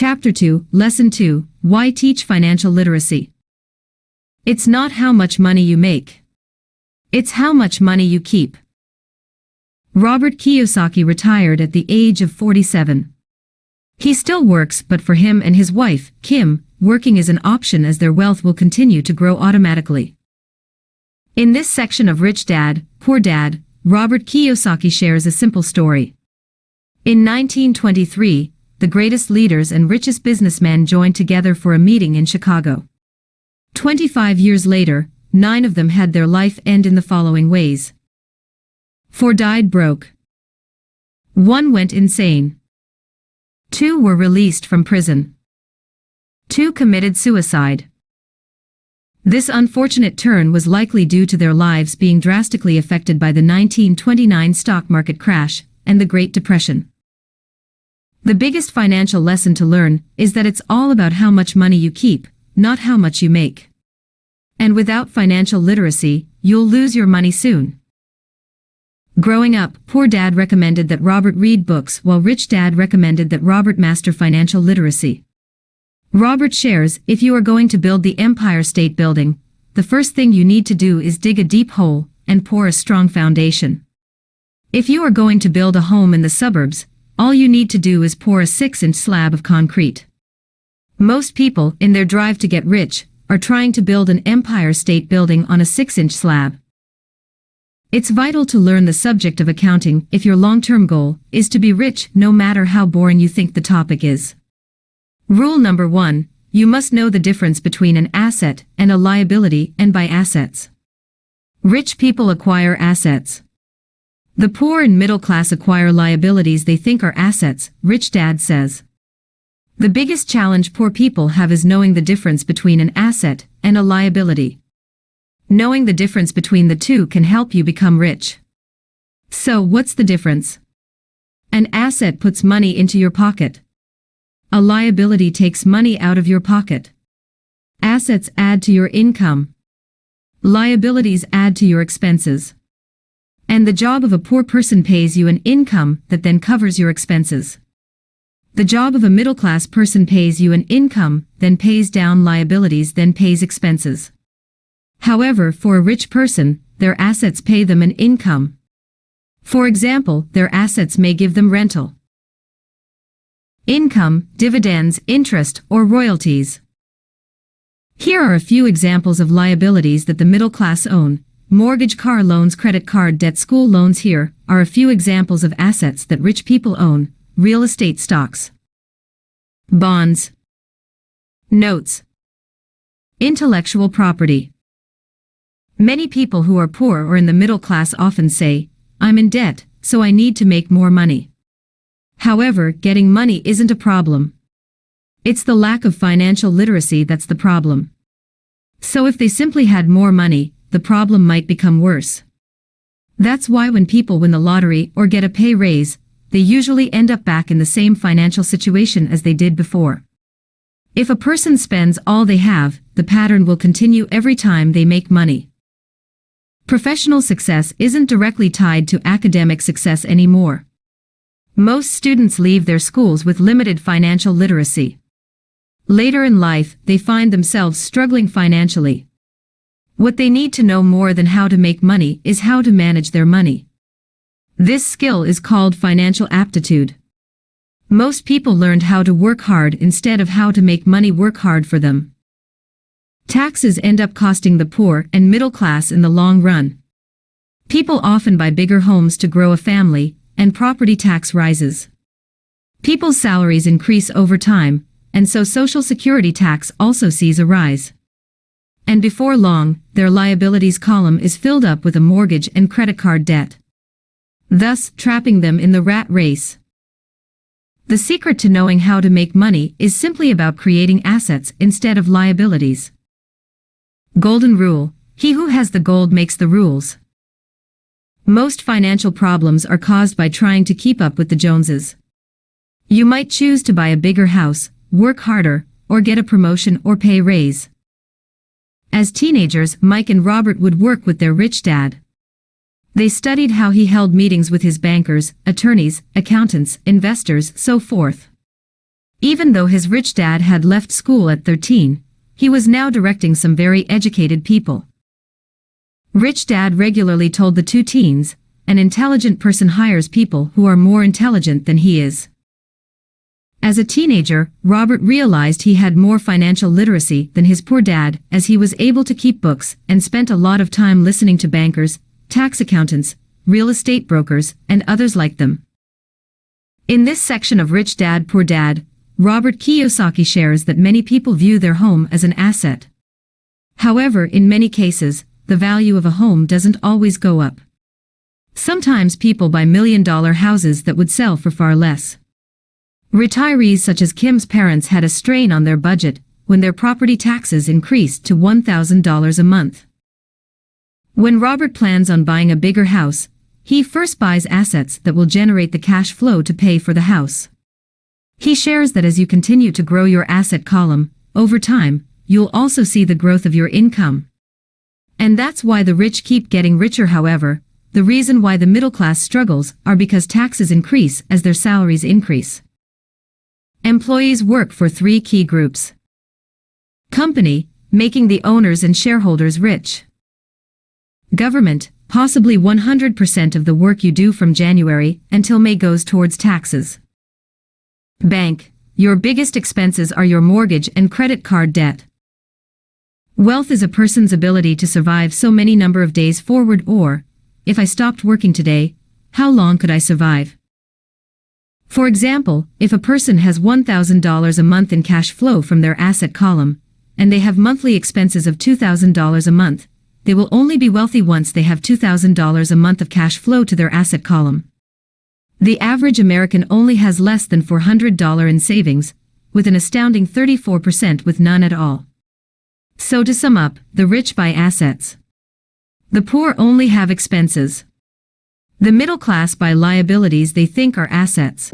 Chapter 2, Lesson 2, Why Teach Financial Literacy? It's not how much money you make. It's how much money you keep. Robert Kiyosaki retired at the age of 47. He still works, but for him and his wife, Kim, working is an option as their wealth will continue to grow automatically. In this section of Rich Dad, Poor Dad, Robert Kiyosaki shares a simple story. In 1923, the greatest leaders and richest businessmen joined together for a meeting in Chicago. 25 years later, 9 of them had their life end in the following ways. 4 died broke. 1 went insane. 2 were released from prison. 2 committed suicide. This unfortunate turn was likely due to their lives being drastically affected by the 1929 stock market crash and the Great Depression. The biggest financial lesson to learn is that it's all about how much money you keep, not how much you make. And without financial literacy, you'll lose your money soon. Growing up, Poor Dad recommended that Robert read books while Rich Dad recommended that Robert master financial literacy. Robert shares, if you are going to build the Empire State Building, the first thing you need to do is dig a deep hole and pour a strong foundation. If you are going to build a home in the suburbs, all you need to do is pour a 6-inch slab of concrete. Most people, in their drive to get rich, are trying to build an Empire State Building on a 6-inch slab. It's vital to learn the subject of accounting if your long-term goal is to be rich, no matter how boring you think the topic is. Rule number 1, you must know the difference between an asset and a liability and by assets. Rich people acquire assets. The poor and middle class acquire liabilities they think are assets, Rich Dad says. The biggest challenge poor people have is knowing the difference between an asset and a liability. Knowing the difference between the two can help you become rich. So what's the difference? An asset puts money into your pocket. A liability takes money out of your pocket. Assets add to your income. Liabilities add to your expenses. And the job of a poor person pays you an income that then covers your expenses. The job of a middle-class person pays you an income, then pays down liabilities, then pays expenses. However, for a rich person, their assets pay them an income. For example, their assets may give them rental income, dividends, interest, or royalties. Here are a few examples of liabilities that the middle class own. Mortgage, car loans, credit card debt, school loans. Here are a few examples of assets that rich people own. Real estate, stocks, bonds, notes, intellectual property. Many people who are poor or in the middle class often say, "I'm in debt, so I need to make more money." However, getting money isn't a problem. It's the lack of financial literacy that's the problem. So if they simply had more money, the problem might become worse. That's why when people win the lottery or get a pay raise, they usually end up back in the same financial situation as they did before. If a person spends all they have, the pattern will continue every time they make money. Professional success isn't directly tied to academic success anymore. Most students leave their schools with limited financial literacy. Later in life, they find themselves struggling financially. What they need to know more than how to make money is how to manage their money. This skill is called financial aptitude. Most people learned how to work hard instead of how to make money work hard for them. Taxes end up costing the poor and middle class in the long run. People often buy bigger homes to grow a family, and property tax rises. People's salaries increase over time, and so Social Security tax also sees a rise. And before long, their liabilities column is filled up with a mortgage and credit card debt, thus trapping them in the rat race. The secret to knowing how to make money is simply about creating assets instead of liabilities. Golden rule: he who has the gold makes the rules. Most financial problems are caused by trying to keep up with the Joneses. You might choose to buy a bigger house, work harder, or get a promotion or pay raise. As teenagers, Mike and Robert would work with their rich dad. They studied how he held meetings with his bankers, attorneys, accountants, investors, so forth. Even though his rich dad had left school at 13, he was now directing some very educated people. Rich Dad regularly told the two teens, an intelligent person hires people who are more intelligent than he is. As a teenager, Robert realized he had more financial literacy than his poor dad, as he was able to keep books and spent a lot of time listening to bankers, tax accountants, real estate brokers, and others like them. In this section of Rich Dad, Poor Dad, Robert Kiyosaki shares that many people view their home as an asset. However, in many cases, the value of a home doesn't always go up. Sometimes people buy million-dollar houses that would sell for far less. Retirees such as Kim's parents had a strain on their budget when their property taxes increased to $1,000 a month. When Robert plans on buying a bigger house, he first buys assets that will generate the cash flow to pay for the house. He shares that as you continue to grow your asset column, over time, you'll also see the growth of your income. And that's why the rich keep getting richer. However, the reason why the middle class struggles are because taxes increase as their salaries increase. Employees work for three key groups. Company, making the owners and shareholders rich. Government, possibly 100% of the work you do from January until May goes towards taxes. Bank, your biggest expenses are your mortgage and credit card debt. Wealth is a person's ability to survive so many number of days forward, or, if I stopped working today, how long could I survive? For example, if a person has $1,000 a month in cash flow from their asset column, and they have monthly expenses of $2,000 a month, they will only be wealthy once they have $2,000 a month of cash flow to their asset column. The average American only has less than $400 in savings, with an astounding 34% with none at all. So to sum up, the rich buy assets. The poor only have expenses. The middle class buy liabilities they think are assets.